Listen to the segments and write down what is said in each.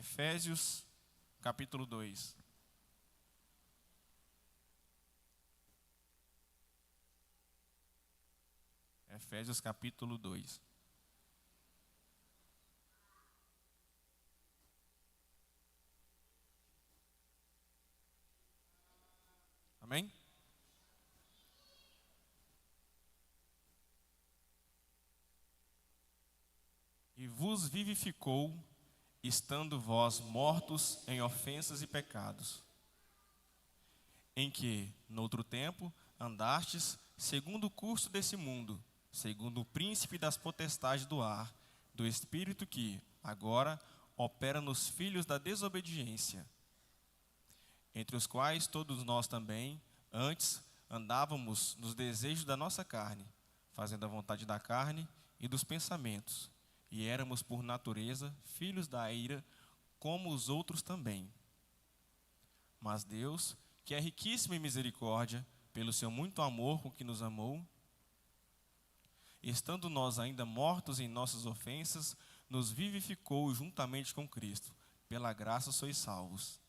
Efésios, capítulo 2. Efésios, capítulo 2. Amém? E vos vivificou, estando vós mortos em ofensas e pecados, em que, noutro tempo, andastes segundo o curso desse mundo, segundo o príncipe das potestades do ar, do espírito que, agora, opera nos filhos da desobediência, entre os quais todos nós também, antes, andávamos nos desejos da nossa carne, fazendo a vontade da carne e dos pensamentos, e éramos, por natureza, filhos da ira, como os outros também. Mas Deus, que é riquíssimo em misericórdia, pelo seu muito amor com que nos amou, estando nós ainda mortos em nossas ofensas, nos vivificou juntamente com Cristo. Pela graça sois salvos.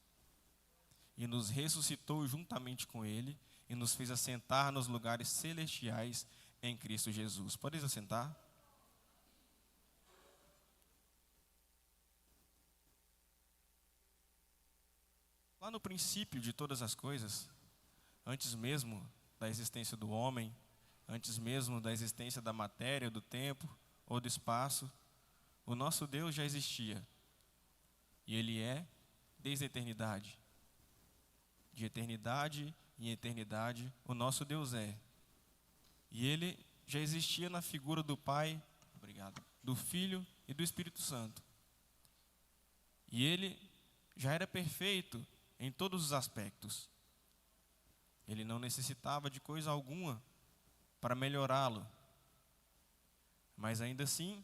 E nos ressuscitou juntamente com Ele, e nos fez assentar nos lugares celestiais em Cristo Jesus. Podeis assentar? Lá no princípio de todas as coisas, antes mesmo da existência do homem, antes mesmo da existência da matéria, do tempo ou do espaço, o nosso Deus já existia. E Ele é desde a eternidade. De eternidade em eternidade, o nosso Deus é. E Ele já existia na figura do Pai, do Filho e do Espírito Santo. E Ele já era perfeito em todos os aspectos. Ele não necessitava de coisa alguma para melhorá-lo. Mas ainda assim,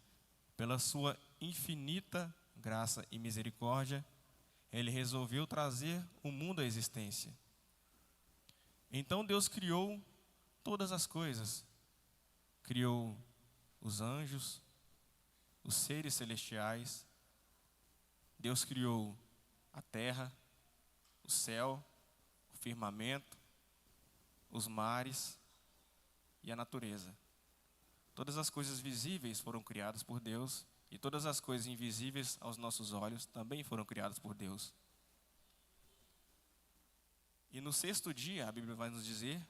pela sua infinita graça e misericórdia, Ele resolveu trazer o mundo à existência. Então Deus criou todas as coisas. Criou os anjos, os seres celestiais. Deus criou a terra, o céu, o firmamento, os mares e a natureza. Todas as coisas visíveis foram criadas por Deus, e todas as coisas invisíveis aos nossos olhos também foram criadas por Deus. E no sexto dia, a Bíblia vai nos dizer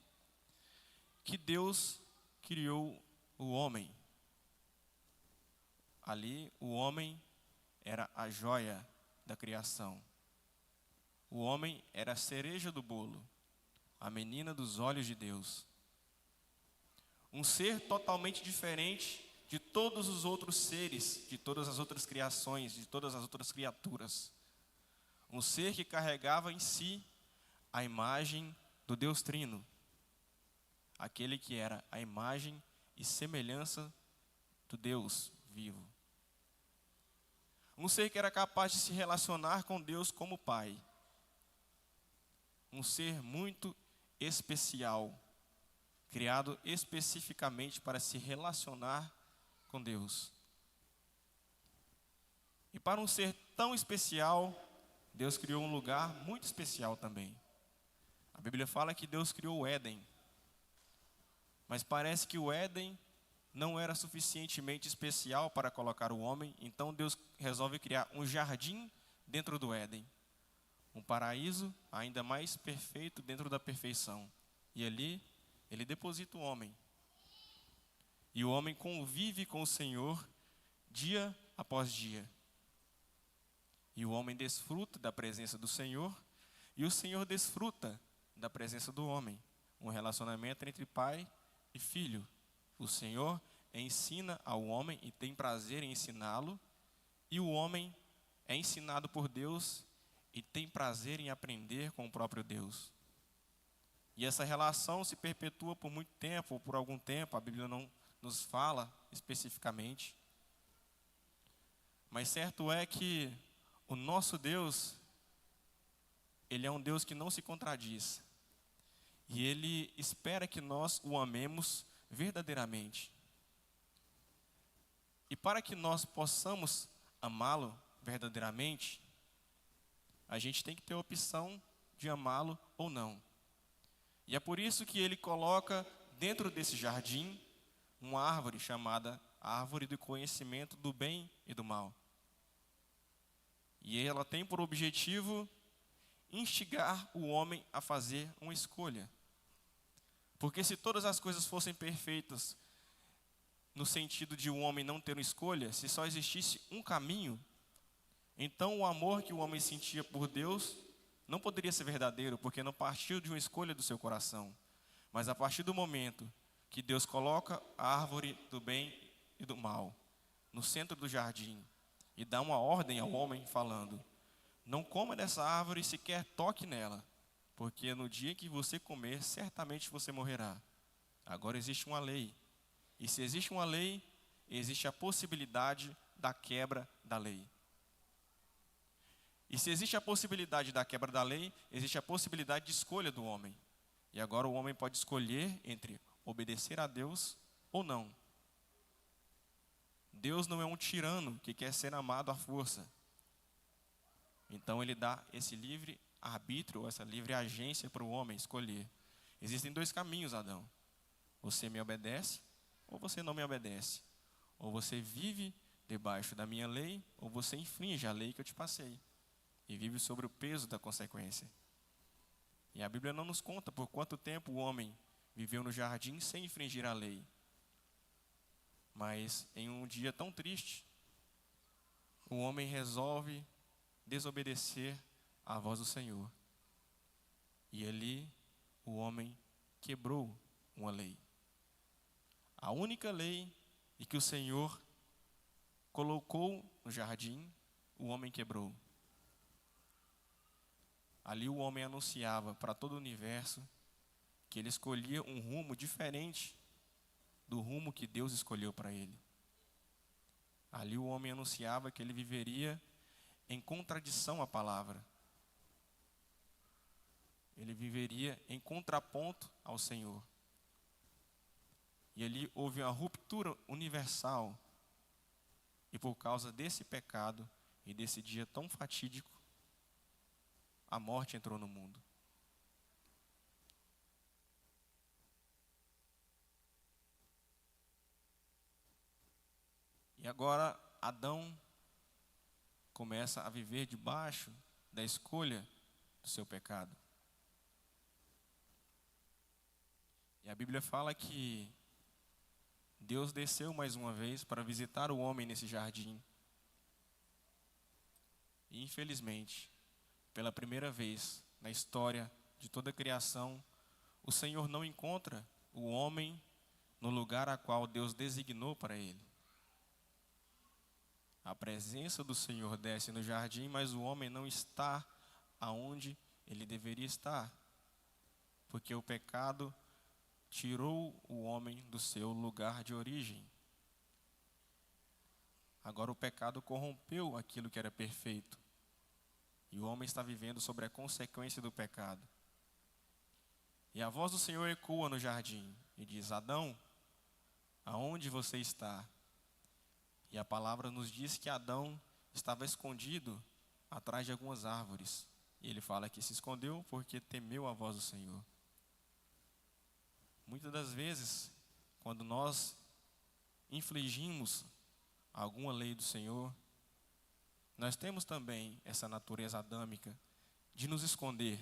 que Deus criou o homem. Ali, o homem era a joia da criação. O homem era a cereja do bolo, a menina dos olhos de Deus. Um ser totalmente diferente de todos os outros seres, de todas as outras criações, de todas as outras criaturas. Um ser que carregava em si a imagem do Deus Trino, aquele que era a imagem e semelhança do Deus vivo. Um ser que era capaz de se relacionar com Deus como Pai. Um ser muito especial, criado especificamente para se relacionar com Deus. E para um ser tão especial, Deus criou um lugar muito especial também. A Bíblia fala que Deus criou o Éden. Mas parece que o Éden não era suficientemente especial para colocar o homem, então Deus resolve criar um jardim dentro do Éden. Um paraíso ainda mais perfeito dentro da perfeição. E ali, Ele deposita o homem. E o homem convive com o Senhor dia após dia. E o homem desfruta da presença do Senhor, e o Senhor desfruta da presença do homem. Um relacionamento entre pai e filho. O Senhor ensina ao homem e tem prazer em ensiná-lo, e o homem é ensinado por Deus e tem prazer em aprender com o próprio Deus. E essa relação se perpetua por muito tempo, ou por algum tempo, a Bíblia não nos fala especificamente. Mas certo é que o nosso Deus, Ele é um Deus que não se contradiz. E Ele espera que nós o amemos verdadeiramente. E para que nós possamos amá-lo verdadeiramente, a gente tem que ter a opção de amá-lo ou não. E é por isso que ele coloca dentro desse jardim uma árvore chamada árvore do conhecimento do bem e do mal. E ela tem por objetivo instigar o homem a fazer uma escolha. Porque se todas as coisas fossem perfeitas, no sentido de o homem não ter uma escolha, se só existisse um caminho, então o amor que o homem sentia por Deus não poderia ser verdadeiro, porque não partiu de uma escolha do seu coração. Mas a partir do momento que Deus coloca a árvore do bem e do mal no centro do jardim e dá uma ordem ao homem falando: não coma dessa árvore e sequer toque nela, porque no dia que você comer, certamente você morrerá. Agora existe uma lei. E se existe uma lei, existe a possibilidade da quebra da lei. E se existe a possibilidade da quebra da lei, existe a possibilidade de escolha do homem. E agora o homem pode escolher entre obedecer a Deus ou não. Deus não é um tirano que quer ser amado à força. Então ele dá esse livre arbítrio, essa livre agência para o homem escolher. Existem dois caminhos, Adão. Você me obedece ou você não me obedece. Ou você vive debaixo da minha lei, ou você infringe a lei que eu te passei. E vive sobre o peso da consequência. E a Bíblia não nos conta por quanto tempo o homem viveu no jardim sem infringir a lei. Mas em um dia tão triste, o homem resolve desobedecer à voz do Senhor. E ali o homem quebrou uma lei. A única lei e que o Senhor colocou no jardim, o homem quebrou. Ali o homem anunciava para todo o universo que ele escolhia um rumo diferente do rumo que Deus escolheu para ele. Ali o homem anunciava que ele viveria em contradição à palavra. Ele viveria em contraponto ao Senhor. E ali houve uma ruptura universal. E por causa desse pecado e desse dia tão fatídico, a morte entrou no mundo. E agora Adão começa a viver debaixo da escolha do seu pecado. E a Bíblia fala que Deus desceu mais uma vez para visitar o homem nesse jardim. E infelizmente, pela primeira vez na história de toda a criação, o Senhor não encontra o homem no lugar a qual Deus designou para ele. A presença do Senhor desce no jardim, mas o homem não está aonde ele deveria estar, porque o pecado tirou o homem do seu lugar de origem. Agora o pecado corrompeu aquilo que era perfeito. E o homem está vivendo sobre a consequência do pecado. E a voz do Senhor ecoa no jardim e diz: Adão, aonde você está? E a palavra nos diz que Adão estava escondido atrás de algumas árvores. E ele fala que se escondeu porque temeu a voz do Senhor. Muitas das vezes, quando nós infligimos alguma lei do Senhor, nós temos também essa natureza adâmica de nos esconder,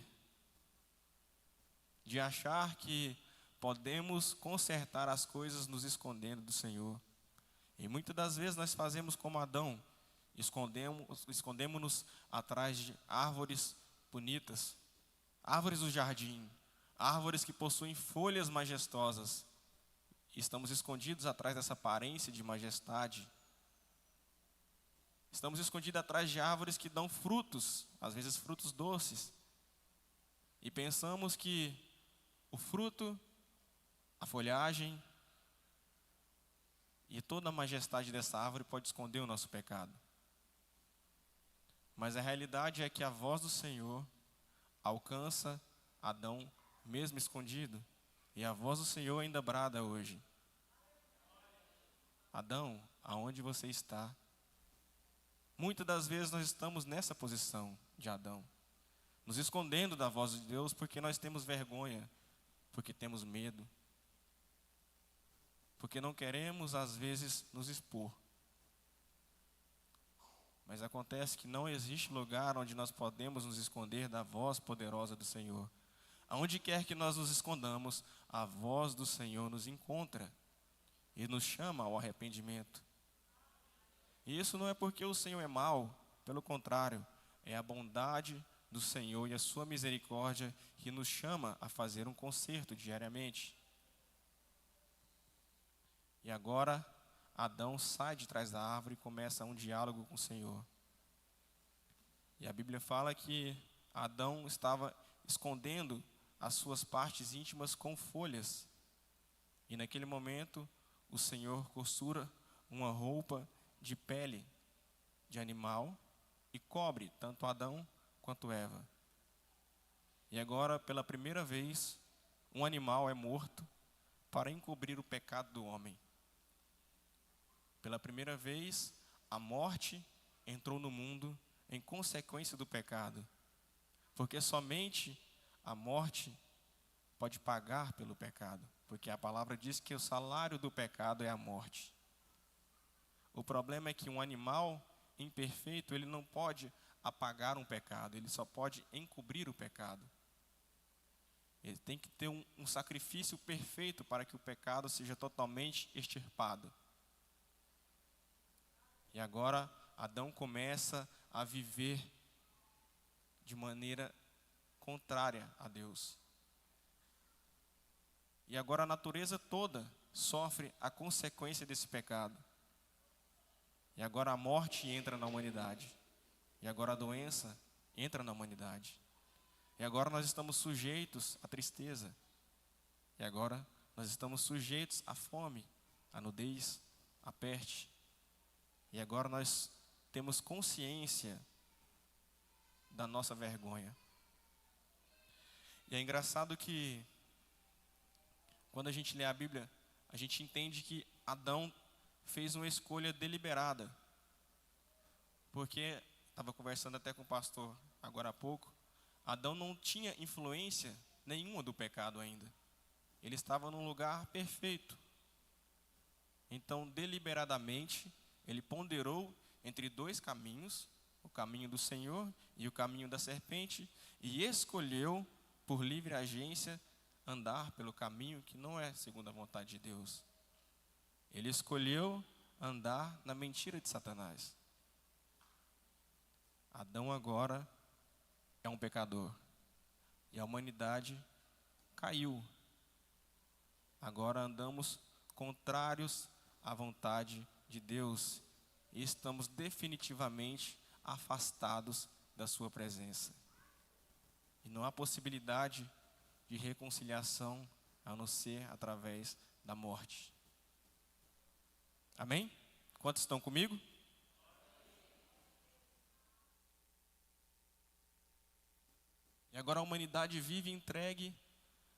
de achar que podemos consertar as coisas nos escondendo do Senhor. E muitas das vezes nós fazemos como Adão, escondemos-nos atrás de árvores bonitas, árvores do jardim, árvores que possuem folhas majestosas. Estamos escondidos atrás dessa aparência de majestade. Estamos escondidos atrás de árvores que dão frutos, às vezes frutos doces. E pensamos que o fruto, a folhagem e toda a majestade dessa árvore pode esconder o nosso pecado. Mas a realidade é que a voz do Senhor alcança Adão mesmo escondido. E a voz do Senhor ainda brada hoje: Adão, aonde você está? Muitas das vezes nós estamos nessa posição de Adão. nos escondendo da voz de Deus porque nós temos vergonha, porque temos medo, porque não queremos às vezes nos expor. Mas acontece que não existe lugar onde nós podemos nos esconder da voz poderosa do Senhor. Aonde quer que nós nos escondamos, a voz do Senhor nos encontra e nos chama ao arrependimento. E isso não é porque o Senhor é mau, pelo contrário, é a bondade do Senhor e a sua misericórdia que nos chama a fazer um conserto diariamente. E agora, Adão sai de trás da árvore e começa um diálogo com o Senhor. E a Bíblia fala que Adão estava escondendo as suas partes íntimas com folhas. E naquele momento, o Senhor costura uma roupa de pele de animal e cobre tanto Adão quanto Eva. E agora, pela primeira vez, um animal é morto para encobrir o pecado do homem. Pela primeira vez, a morte entrou no mundo em consequência do pecado. Porque somente a morte pode pagar pelo pecado. Porque a palavra diz que o salário do pecado é a morte. O problema é que um animal imperfeito, ele não pode apagar um pecado, ele só pode encobrir o pecado. Ele tem que ter um sacrifício perfeito para que o pecado seja totalmente extirpado. E agora Adão começa a viver de maneira contrária a Deus. E agora a natureza toda sofre a consequência desse pecado. E agora a morte entra na humanidade. E agora a doença entra na humanidade. E agora nós estamos sujeitos à tristeza. E agora nós estamos sujeitos à fome, à nudez, à peste. E agora nós temos consciência da nossa vergonha. E é engraçado que, quando a gente lê a Bíblia, a gente entende que Adão fez uma escolha deliberada. Porque, estava conversando até com o pastor agora há pouco, Adão não tinha influência nenhuma do pecado ainda. Ele estava num lugar perfeito. Então, deliberadamente, ele ponderou entre dois caminhos, o caminho do Senhor e o caminho da serpente, e escolheu, por livre agência, andar pelo caminho que não é segundo a vontade de Deus. Ele escolheu andar na mentira de Satanás. Adão agora é um pecador. E a humanidade caiu. Agora andamos contrários à vontade de Deus. E estamos definitivamente afastados da sua presença. E não há possibilidade de reconciliação a não ser através da morte. Amém? Quantos estão comigo? E agora a humanidade vive entregue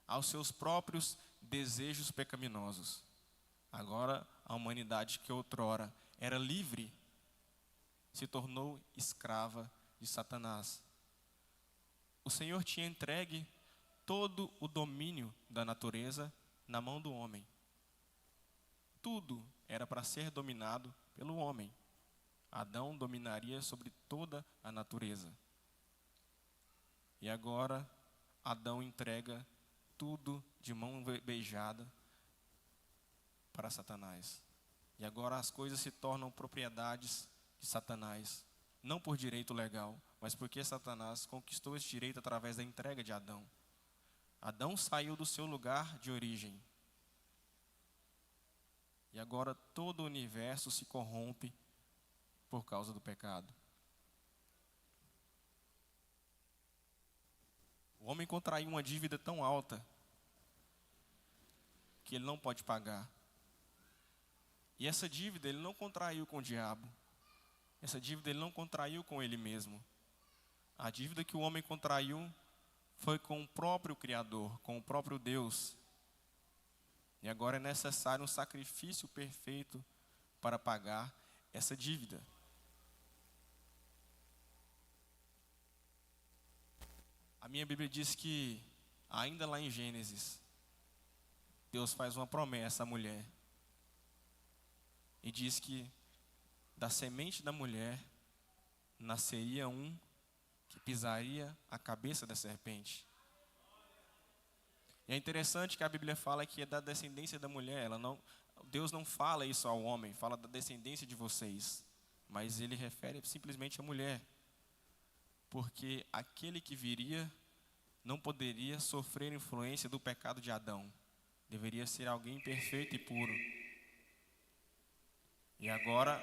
aos seus próprios desejos pecaminosos. Agora a humanidade que outrora era livre se tornou escrava de Satanás. O Senhor tinha entregue todo o domínio da natureza na mão do homem. Tudo era para ser dominado pelo homem. Adão dominaria sobre toda a natureza. E agora Adão entrega tudo de mão beijada para Satanás. E agora as coisas se tornam propriedades de Satanás, não por direito legal, mas porque Satanás conquistou esse direito através da entrega de Adão. Adão saiu do seu lugar de origem. E agora todo o universo se corrompe por causa do pecado. O homem contraiu uma dívida tão alta que ele não pode pagar. E essa dívida ele não contraiu com o diabo. Essa dívida ele não contraiu com ele mesmo. A dívida que o homem contraiu foi com o próprio Criador, com o próprio Deus. E agora é necessário um sacrifício perfeito para pagar essa dívida. A minha Bíblia diz que, ainda lá em Gênesis, Deus faz uma promessa à mulher. E diz que da semente da mulher nasceria um que pisaria a cabeça da serpente. E é interessante que a Bíblia fala que é da descendência da mulher. Deus não fala isso ao homem, fala da descendência de vocês. Mas ele refere simplesmente à mulher. Porque aquele que viria não poderia sofrer influência do pecado de Adão. Deveria ser alguém perfeito e puro. E agora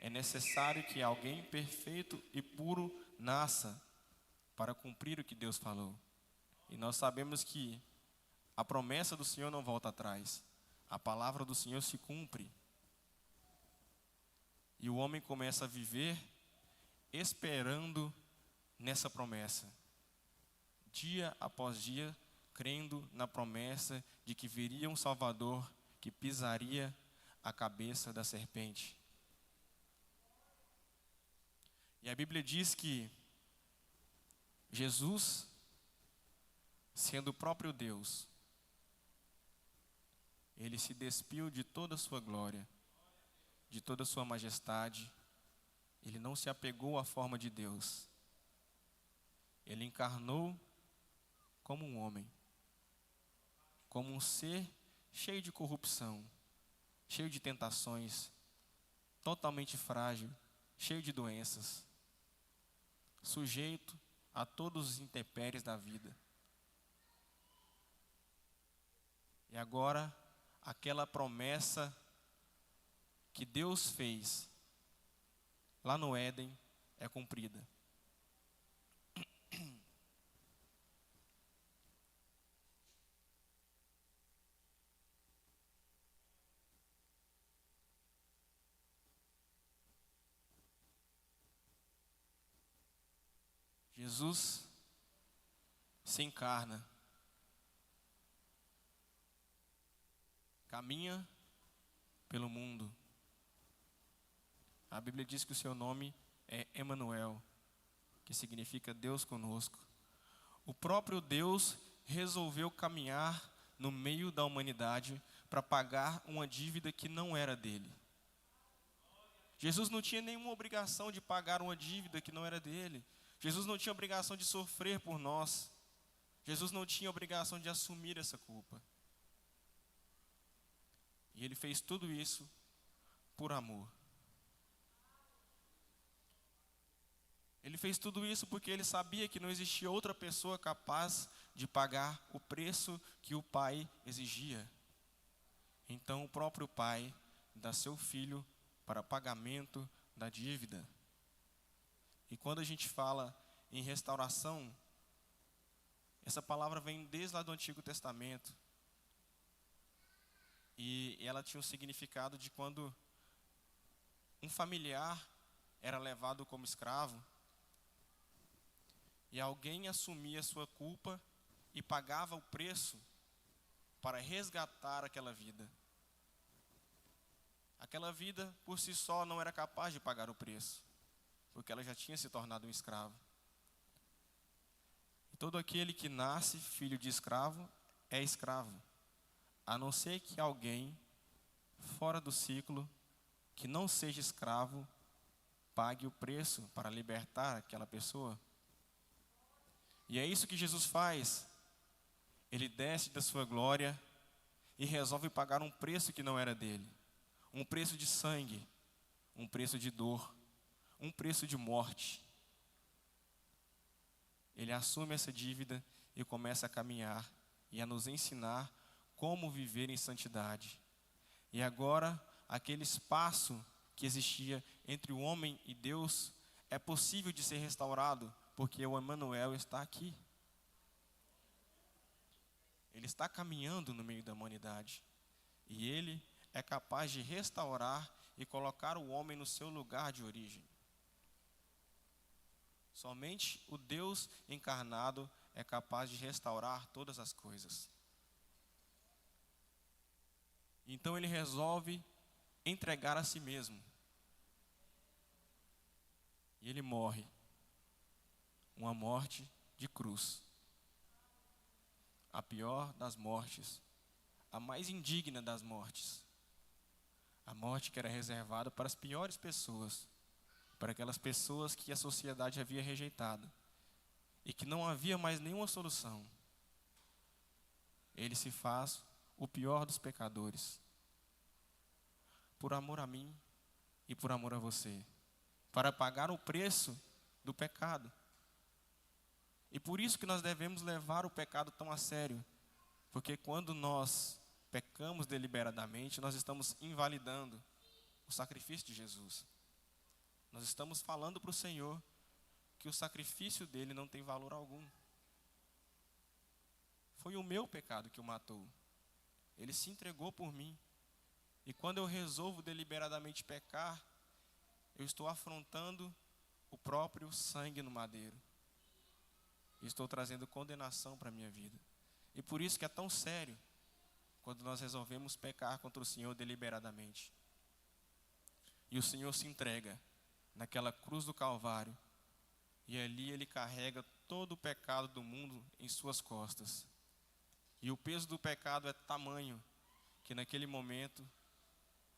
é necessário que alguém perfeito e puro nasça para cumprir o que Deus falou. E nós sabemos que a promessa do Senhor não volta atrás. A palavra do Senhor se cumpre. E o homem começa a viver esperando nessa promessa. Dia após dia, crendo na promessa de que viria um Salvador que pisaria a cabeça da serpente. E a Bíblia diz que Jesus, sendo o próprio Deus, ele se despiu de toda a sua glória, de toda a sua majestade. Ele não se apegou à forma de Deus. Ele encarnou como um homem, como um ser cheio de corrupção, cheio de tentações, totalmente frágil, cheio de doenças, sujeito a todos os intempéries da vida. E agora, aquela promessa que Deus fez lá no Éden é cumprida. Jesus se encarna, caminha pelo mundo. A Bíblia diz que o seu nome é Emanuel, que significa Deus conosco. O próprio Deus resolveu caminhar no meio da humanidade para pagar uma dívida que não era dele. Jesus não tinha nenhuma obrigação de pagar uma dívida que não era dele. Jesus não tinha obrigação de sofrer por nós. Jesus não tinha obrigação de assumir essa culpa. E ele fez tudo isso por amor. Ele fez tudo isso porque ele sabia que não existia outra pessoa capaz de pagar o preço que o Pai exigia. Então o próprio Pai dá seu Filho para pagamento da dívida. E quando a gente fala em restauração, essa palavra vem desde lá do Antigo Testamento. E ela tinha o significado de quando um familiar era levado como escravo e alguém assumia a sua culpa e pagava o preço para resgatar aquela vida. Aquela vida por si só não era capaz de pagar o preço, porque ela já tinha se tornado um escravo. E todo aquele que nasce filho de escravo é escravo, a não ser que alguém fora do ciclo, que não seja escravo, pague o preço para libertar aquela pessoa. E é isso que Jesus faz. Ele desce da sua glória e resolve pagar um preço que não era dele. Um preço de sangue, um preço de dor, um preço de morte. Ele assume essa dívida e começa a caminhar e a nos ensinar como viver em santidade. E agora, aquele espaço que existia entre o homem e Deus é possível de ser restaurado, porque o Emanuel está aqui. Ele está caminhando no meio da humanidade. E ele é capaz de restaurar e colocar o homem no seu lugar de origem. Somente o Deus encarnado é capaz de restaurar todas as coisas. Então ele resolve entregar a si mesmo. E ele morre. uma morte de cruz. A pior das mortes, a mais indigna das mortes. A morte que era reservada para as piores pessoas, para aquelas pessoas que a sociedade havia rejeitado e que não havia mais nenhuma solução. Ele se faz o pior dos pecadores, por amor a mim e por amor a você, para pagar o preço do pecado. E por isso que nós devemos levar o pecado tão a sério, porque quando nós pecamos deliberadamente, nós estamos invalidando o sacrifício de Jesus. Nós estamos falando para o Senhor que o sacrifício dele não tem valor algum. Foi o meu pecado que o matou. Ele se entregou por mim. E quando eu resolvo deliberadamente pecar, eu estou afrontando o próprio sangue no madeiro. Estou trazendo condenação para a minha vida. E por isso que é tão sério quando nós resolvemos pecar contra o Senhor deliberadamente. E o Senhor se entrega naquela cruz do Calvário. E ali Ele carrega todo o pecado do mundo em suas costas. E o peso do pecado é tamanho que naquele momento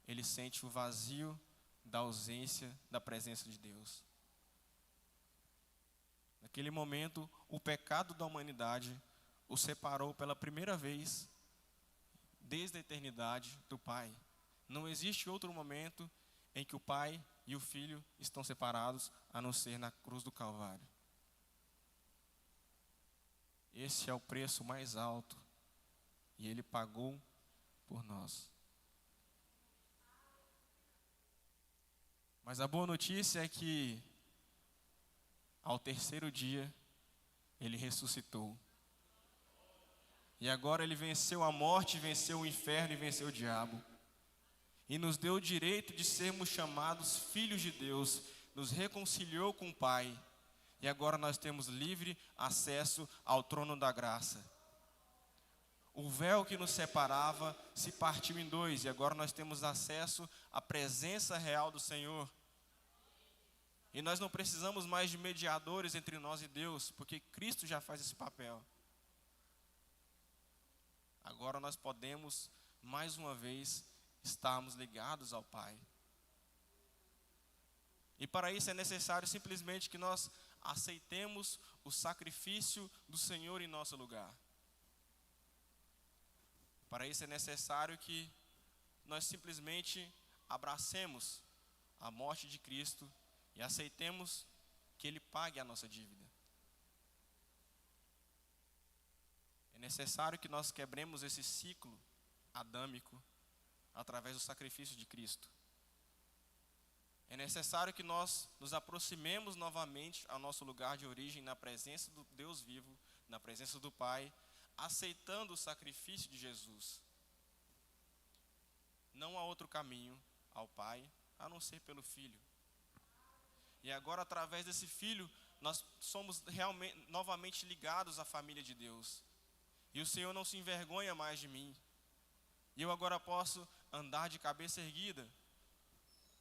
Ele sente o vazio da ausência da presença de Deus. Naquele momento, o pecado da humanidade o separou pela primeira vez desde a eternidade do Pai. Não existe outro momento em que o Pai e o Filho estão separados, a não ser na cruz do Calvário. Esse é o preço mais alto e Ele pagou por nós. Mas a boa notícia é que ao terceiro dia Ele ressuscitou. E agora Ele venceu a morte, venceu o inferno e venceu o diabo. E nos deu o direito de sermos chamados filhos de Deus, nos reconciliou com o Pai. E agora nós temos livre acesso ao trono da graça. O véu que nos separava se partiu em dois, e agora nós temos acesso à presença real do Senhor. E nós não precisamos mais de mediadores entre nós e Deus, porque Cristo já faz esse papel. Agora nós podemos, mais uma vez, estarmos ligados ao Pai. E para isso é necessário simplesmente que nós aceitemos o sacrifício do Senhor em nosso lugar. Para isso é necessário que nós simplesmente abracemos a morte de Cristo e aceitemos que Ele pague a nossa dívida. É necessário que nós quebremos esse ciclo adâmico através do sacrifício de Cristo. É necessário que nós nos aproximemos novamente ao nosso lugar de origem na presença do Deus vivo, na presença do Pai, aceitando o sacrifício de Jesus. Não há outro caminho ao Pai a não ser pelo Filho. E agora, através desse Filho, nós somos realmente novamente ligados à família de Deus. E o Senhor não se envergonha mais de mim. E eu agora posso andar de cabeça erguida,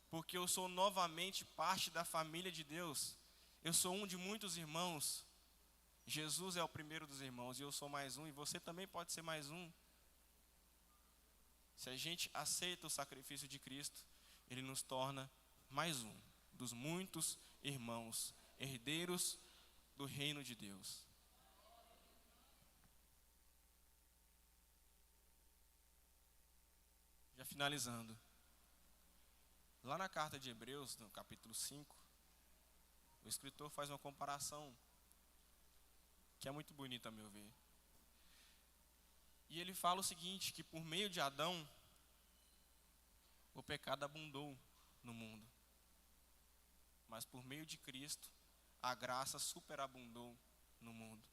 porque eu sou novamente parte da família de Deus. Eu sou um de muitos irmãos. Jesus é o primeiro dos irmãos, e eu sou mais um, e você também pode ser mais um. Se a gente aceita o sacrifício de Cristo, Ele nos torna mais um dos muitos irmãos, herdeiros do reino de Deus. Já finalizando. Lá na carta de Hebreus, no capítulo 5, o escritor faz uma comparação que é muito bonita a meu ver. E ele fala o seguinte, que por meio de Adão, o pecado abundou no mundo. Mas por meio de Cristo, a graça superabundou no mundo.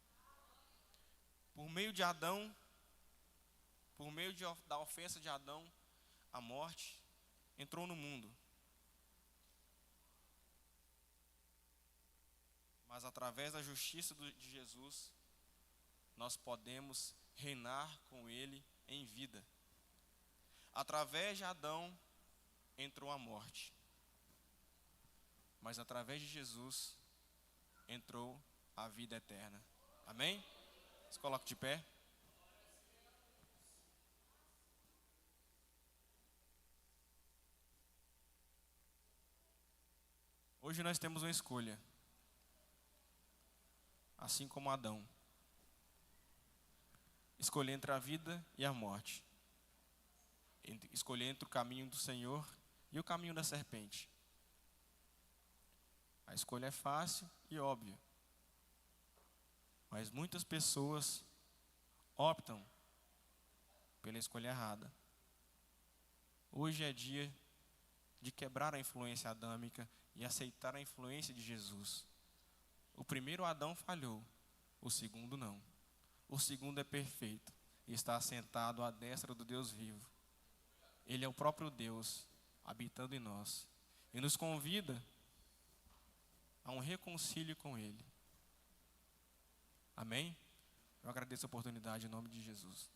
Por meio de Adão, da ofensa de Adão, a morte entrou no mundo. Mas através da justiça de Jesus, nós podemos reinar com Ele em vida. Através de Adão, entrou a morte. Mas através de Jesus, entrou a vida eterna. Amém? Se coloque de pé. Hoje nós temos uma escolha. Assim como Adão. Escolher entre a vida e a morte. Escolher entre o caminho do Senhor e o caminho da serpente. A escolha é fácil e óbvia. Mas muitas pessoas optam pela escolha errada. Hoje é dia de quebrar a influência adâmica e aceitar a influência de Jesus. O primeiro Adão falhou, o segundo não. O segundo é perfeito e está assentado à destra do Deus vivo. Ele é o próprio Deus habitando em nós e nos convida a um reconcílio com Ele. Amém? Eu agradeço a oportunidade em nome de Jesus.